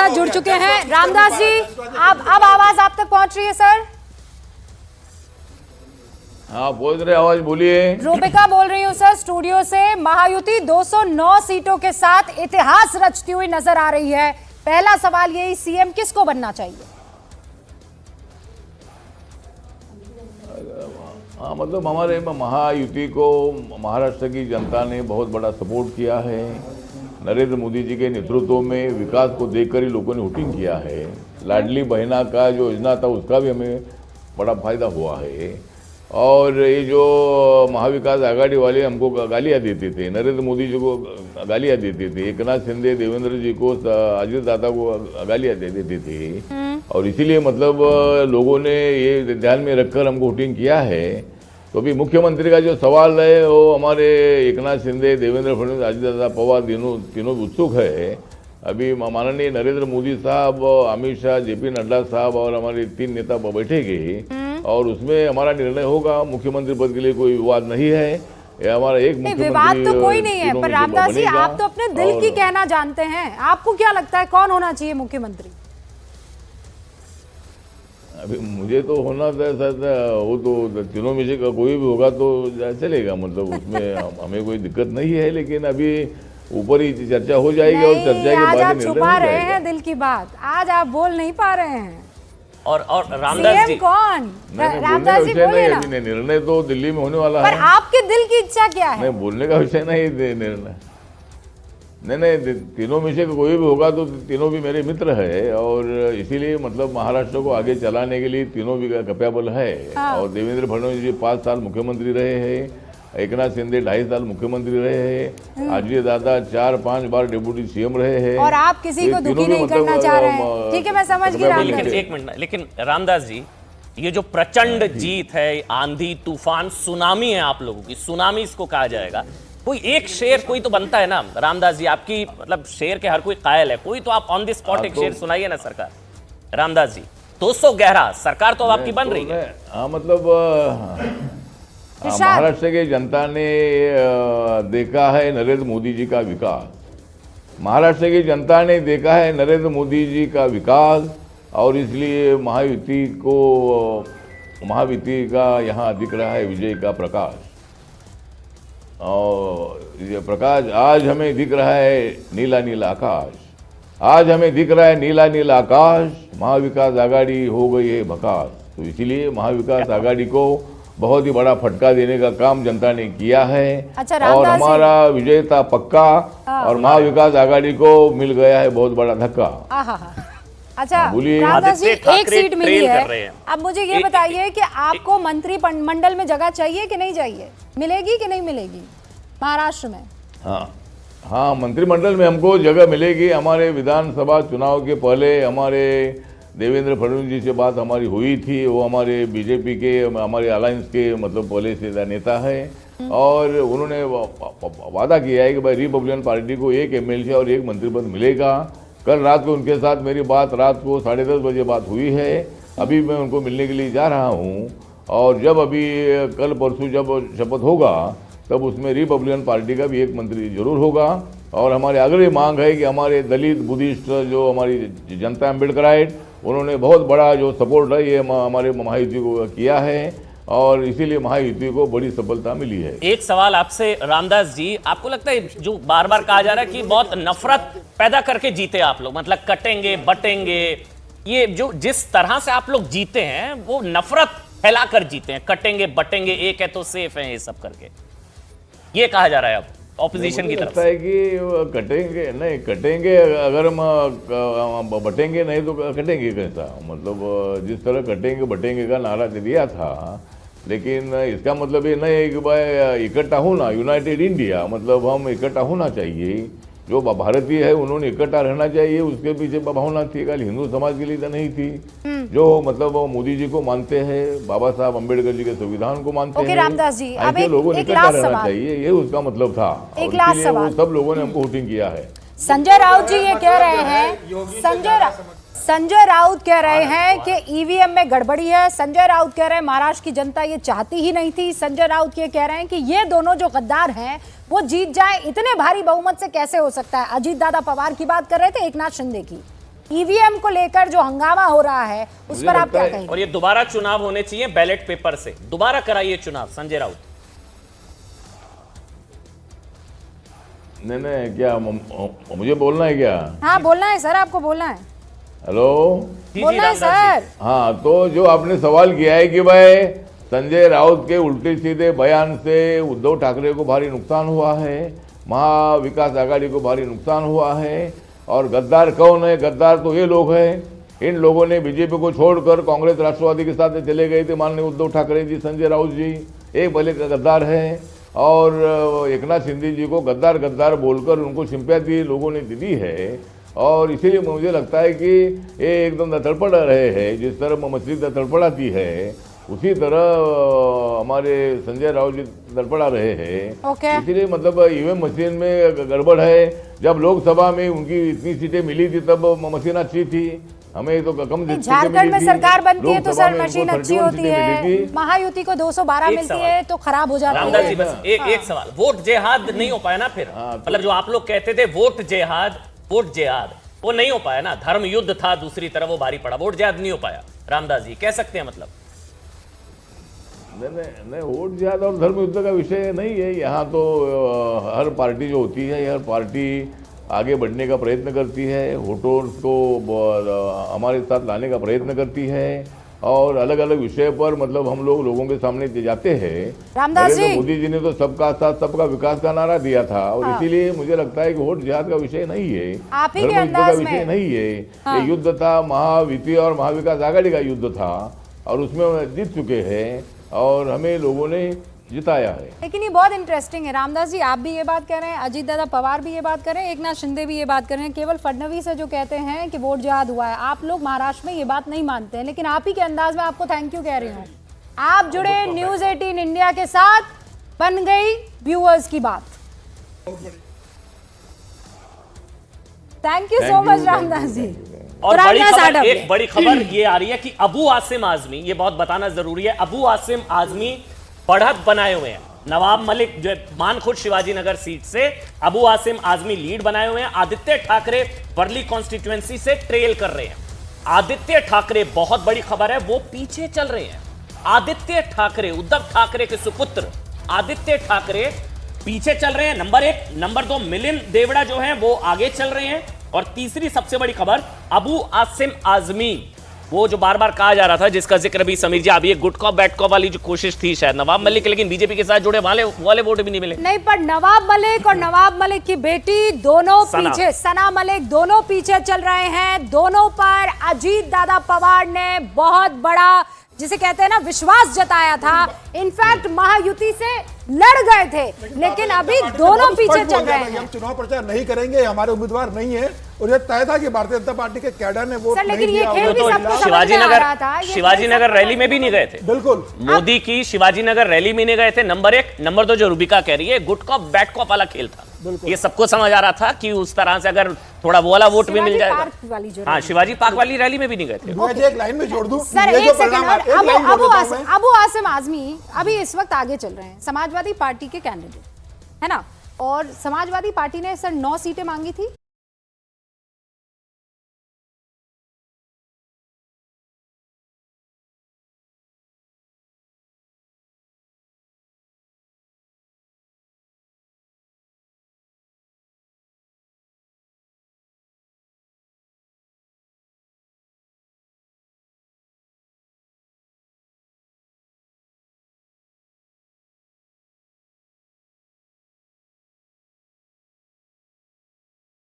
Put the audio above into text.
साथ जुड़ चुके हैं। रामदास जी, अब आवाज आप तक पहुंच रही है सर? हाँ बोल रहे, आवाज बोलिए। रूबिका बोल रही हूँ सर, स्टूडियो से। महायुति 209 सीटों के साथ इतिहास रचती हुई नजर आ रही है। पहला सवाल यही, सीएम किसको बनना चाहिए? हाँ मतलब हमारे महायुति को महाराष्ट्र की जनता ने बहुत बड़ा सपोर्ट किया है। नरेंद्र मोदी जी के नेतृत्व में विकास को देखकर ही लोगों ने वोटिंग किया है। लाडली बहना का जो योजना था उसका भी हमें बड़ा फायदा हुआ है। और ये जो महाविकास आघाड़ी वाले हमको गालियाँ देते थे, नरेंद्र मोदी जी को गालियाँ देते थे, एकनाथ शिंदे देवेंद्र जी को, अजित दादा को गालियाँ दे देते थे। और इसीलिए मतलब लोगों ने ये ध्यान में रखकर हमको वोटिंग किया है। तो अभी मुख्यमंत्री का जो सवाल है वो हमारे एकनाथ शिंदे, देवेंद्र फडणवीस, अजित दादा पवार तीनों उत्सुक है। अभी माननीय नरेंद्र मोदी साहब, अमित शाह, जेपी नड्डा साहब और हमारे 3 नेता बैठेंगे और उसमें हमारा निर्णय होगा। मुख्यमंत्री पद के लिए कोई विवाद नहीं है, ये हमारा एक मुख्यमंत्री। विवाद तो कोई नहीं है, पर रामदास जी आप तो अपने दिल की कहना जानते हैं। आपको क्या लगता है कौन होना चाहिए मुख्यमंत्री? अभी मुझे तो होना था सर, वो तो तीनों में से कोई भी होगा तो चलेगा, मतलब उसमें हमें कोई दिक्कत नहीं है। लेकिन अभी ऊपर ही चर्चा हो जाएगी और चर्चा के बाद आप छुपा रहे हैं दिल की बात, आज आप बोल नहीं पा रहे हैं। और रामदास जी कौन? रामदास जी बोलिए ना। निर्णय तो दिल्ली में होने वाला पर है। आपके दिल की इच्छा क्या है? नहीं, बोलने का विषय नहीं निर्णय। नहीं, तीनों में से कोई भी होगा तो तीनों भी मेरे मित्र है और इसीलिए मतलब महाराष्ट्र को आगे चलाने के लिए तीनों भी कैपेबल है। और देवेंद्र फडणवीस जी 5 साल मुख्यमंत्री रहे हैं, एकनाथ शिंदे 2.5 साल मुख्यमंत्री रहे हैं, अजय दादा 4-5 बार डिप्टी सीएम रहे हैं। और आप किसी को दुखी नहीं करना चाह रहे हैं। ठीक है, मैं समझ गई। लेकिन एक मिनट, लेकिन रामदास जी, ये जो प्रचंड जीत है, आंधी तूफान सुनामी है आप लोगों की, सुनामी इसको कहा जाएगा। कोई एक शेर कोई तो बनता है ना रामदास जी, आपकी मतलब शेर के हर कोई कायल है, कोई तो आप ऑन द स्पॉट एक शेर सुनाइए ना सरकार। रामदास जी 211 सरकार तो अब आपकी बन रही है। हाँ मतलब महाराष्ट्र की जनता ने देखा है नरेंद्र मोदी जी का विकास। महाराष्ट्र की जनता ने देखा है नरेंद्र मोदी जी का विकास और इसलिए महायुति का यहाँ दिख रहा है विजय का प्रकाश। और ये प्रकाश आज हमें दिख रहा है नीला नीला आकाश। आज हमें दिख रहा है नीला नीला आकाश। महाविकास आघाड़ी हो गई है भकास। तो इसीलिए महाविकास आघाड़ी को बहुत ही बड़ा फटका देने का काम जनता ने किया है। अच्छा, और हमारा विजयता पक्का और महाविकास आघाड़ी को मिल गया है बहुत बड़ा धक्का। अच्छा रामदास जी, एक सीट मिली है। अब मुझे ये बताइए कि आपको मंत्रिमंडल में जगह चाहिए कि नहीं चाहिए? मिलेगी कि नहीं मिलेगी महाराष्ट्र में? हाँ, मंत्रिमंडल में हमको जगह मिलेगी। हमारे विधानसभा चुनाव के पहले हमारे देवेंद्र फडणवीस जी से बात हमारी हुई थी। वो हमारे बीजेपी के, हमारे अलायंस के मतलब पहले से नेता है और उन्होंने वादा किया है कि भाई रिपब्लिकन पार्टी को 1 MLC और 1 मंत्री पद मिलेगा। कल रात को उनके साथ मेरी बात रात को 10:30 बजे बात हुई है। अभी मैं उनको मिलने के लिए जा रहा हूँ और जब अभी कल परसों जब शपथ होगा तब उसमें रिपब्लिकन पार्टी का भी 1 मंत्री जरूर होगा। और हमारे आग्रही मांग है कि हमारे दलित बुद्धिस्ट जो हमारी जनता अम्बेडकराइट, उन्होंने बहुत बड़ा जो सपोर्ट है ये हमारे महायुति को किया है और इसीलिए महायुति को बड़ी सफलता मिली है। एक सवाल आपसे रामदास जी, आपको लगता है जो बार बार कहा जा रहा है कि बहुत नफरत पैदा करके जीते आप लोग, मतलब कटेंगे बटेंगे, ये जो जिस तरह से आप लोग जीते हैं वो नफरत फैला कर जीते हैं, कटेंगे बटेंगे, एक है तो सेफ है, ये सब करके ये कहा जा रहा है अब ऑपोजिशन की तरफ से। है कि कटेंगे अगर हम बटेंगे नहीं तो कटेंगे कैसा? मतलब जिस तरह कटेंगे बटेंगे का नारा दिया था, लेकिन इसका मतलब ये नहीं है कि भाई इकट्ठा होना, यूनाइटेड इंडिया, मतलब हम इकट्ठा होना चाहिए। जो भारतीय है उन्होंने इकट्ठा रहना चाहिए, उसके पीछे भावना थी, कल हिंदू समाज के लिए तो नहीं थी। जो मतलब मोदी जी को मानते हैं, बाबा साहब अम्बेडकर जी के संविधान को मानते हैं, रामदास जी, अब लोगों ने इकट्ठा रहना चाहिए, ये उसका मतलब था। एक लास्ट सवाल, सब लोगों ने हमको वोटिंग किया है। संजय राउत जी ये कह रहे हैं, संजय राउत कह रहे हैं कि ईवीएम में गड़बड़ी है। संजय राउत कह रहे हैं महाराष्ट्र की जनता ये चाहती ही नहीं थी। संजय राउत ये कह रहे हैं कि ये दोनों जो गद्दार हैं वो जीत जाए, इतने भारी बहुमत से कैसे हो सकता है? अजीत दादा पवार की बात कर रहे थे, एकनाथ शिंदे की। ईवीएम को लेकर जो हंगामा हो रहा है उस पर आप क्या कहेंगे? और ये दोबारा चुनाव होने चाहिए बैलेट पेपर से, दोबारा कराइए चुनाव संजय राउत। नहीं क्या मुझे बोलना है क्या? हाँ बोलना है सर, आपको बोलना है। हेलो, बोलना है रामदास सर। हाँ, तो जो आपने सवाल किया है कि भाई संजय राउत के उल्टे सीधे बयान से उद्धव ठाकरे को भारी नुकसान हुआ है, महाविकास आघाड़ी को भारी नुकसान हुआ है, और गद्दार कौन है? गद्दार तो ये लोग हैं। इन लोगों ने बीजेपी को छोड़कर कांग्रेस राष्ट्रवादी के साथ चले गए थे माननीय उद्धव ठाकरे जी, संजय राउत जी एक भले गद्दार है, और एकनाथ शिंदे जी को गद्दार गद्दार बोलकर उनको सिंपैथी लोगों ने दी है। और इसीलिए मुझे लगता है कि ये एकदम तड़पड़ रहे हैं। जिस तरह मछली तड़पड़ाती है उसी तरह हमारे संजय राउत जी तड़पड़ा रहे हैं। इसीलिए मतलब ईवीएम मशीन में गड़बड़ है। जब लोकसभा में उनकी इतनी सीटें मिली थी तब मशीन अच्छी थी, हमें तो कम झारखंड में सरकार बनती है तो सर मशीन अच्छी होती है, महायुति को 212 मिलती है तो खराब हो जाती है। रामदास जी बस एक सवाल, वोट जेहाद नहीं हो पाया ना फिर? मतलब जो आप लोग कहते थे वोट जेहाद वो नहीं हो पाया ना, धर्म युद्ध था दूसरी तरफ वो भारी पड़ा, वोट जेहाद नहीं हो पाया। रामदास जी कह सकते हैं मतलब? नहीं, वोट जिहाद और धर्म युद्ध का विषय नहीं है। यहाँ तो हर पार्टी जो होती है, हर पार्टी आगे बढ़ने का प्रयत्न करती है, वोटों को हमारे साथ लाने का प्रयत्न करती है, और अलग अलग विषय पर मतलब हम लोगों के सामने जाते हैं। रामदास जी, मोदी जी ने तो सबका साथ सबका विकास का नारा दिया था, और इसीलिए मुझे लगता है कि वोट जिहाद का विषय नहीं है, आप ही के धर्म युद्ध का अंदाज विषय में नहीं है। ये युद्ध था, महायुति और महाविकास आघाड़ी का युद्ध था, और उसमें जीत चुके हैं और हमें लोगों ने जिताया है। लेकिन ये बहुत इंटरेस्टिंग है रामदास जी, आप भी ये बात कह रहे हैं, अजीत दादा पवार भी ये बात कर रहे हैं, एकनाथ शिंदे भी ये बात कर रहे हैं, केवल फडणवीस है जो कहते हैं कि वोट जिहाद हुआ है। आप लोग महाराष्ट्र में ये बात नहीं मानते हैं, लेकिन आप ही के अंदाज में आपको थैंक यू कह रही हूँ। आप जुड़े न्यूज 18 इंडिया के साथ, बन गई व्यूअर्स की बात। Thank you so much Ramdas ji. और एक बड़ी खबर ये आ रही है कि अबू आसिम आजमी, ये बहुत बताना जरूरी है, अबू आसिम आजमी बढ़त बनाए हुए हैं। नवाब मलिक जो मानखुद शिवाजी नगर सीट से अबू आसिम आजमी लीड बनाए हुए हैं। आदित्य ठाकरे वर्ली कॉन्स्टिट्यूएंसी से ट्रेल कर रहे हैं। आदित्य ठाकरे, बहुत बड़ी खबर है, वो पीछे चल रहे हैं। आदित्य ठाकरे, उद्धव ठाकरे के सुपुत्र आदित्य ठाकरे पीछे चल रहे हैं, नंबर 1। नंबर 2 मिलिंद देवड़ा जो है वो आगे चल रहे हैं। और तीसरी सबसे बड़ी खबर, अबू आसिम आजमी, वो जो बार बार कहा जा रहा था, जिसका जिक्र भी समीर जी, अभी ये गुड कॉप बैड कॉप वाली जो कोशिश थी शायद नवाब मलिक, लेकिन बीजेपी के साथ जुड़े वाले वोट भी नहीं मिले। नहीं, पर नवाब मलिक और नवाब मलिक की बेटी दोनों पीछे, सना मलिक, दोनों पीछे चल रहे हैं। दोनों पर अजीत दादा पवार ने बहुत बड़ा, जिसे कहते हैं ना, विश्वास जताया था। इनफैक्ट महायुति से लड़ गए थे, लेकिन अभी दोनों पीछे चल रहे हैं। हम चुनाव प्रचार नहीं करेंगे, हमारे उम्मीदवार नहीं है, और ये तय था कि भारतीय जनता पार्टी के कैडर ने वोट नहीं दिया। शिवाजी नगर रैली में भी नहीं गए थे। बिल्कुल, मोदी की शिवाजी नगर रैली में नहीं गए थे, नंबर 1। नंबर 2 जो रूबिका कह रही है, गुड कॉप बैड कॉप वाला खेल था। ये सबको समझ आ रहा था कि उस तरह से अगर थोड़ा वो वाला वोट भी मिल जाएगा। हाँ, शिवाजी पार्क वाली रैली में भी नहीं गए थे। एक लाइन में जोड़ दूं सर, एक सेकंड। अबू आसिम आजमी अभी इस वक्त आगे चल रहे हैं, समाजवादी पार्टी के कैंडिडेट है ना, और समाजवादी पार्टी ने सर 9 सीटें मांगी थी।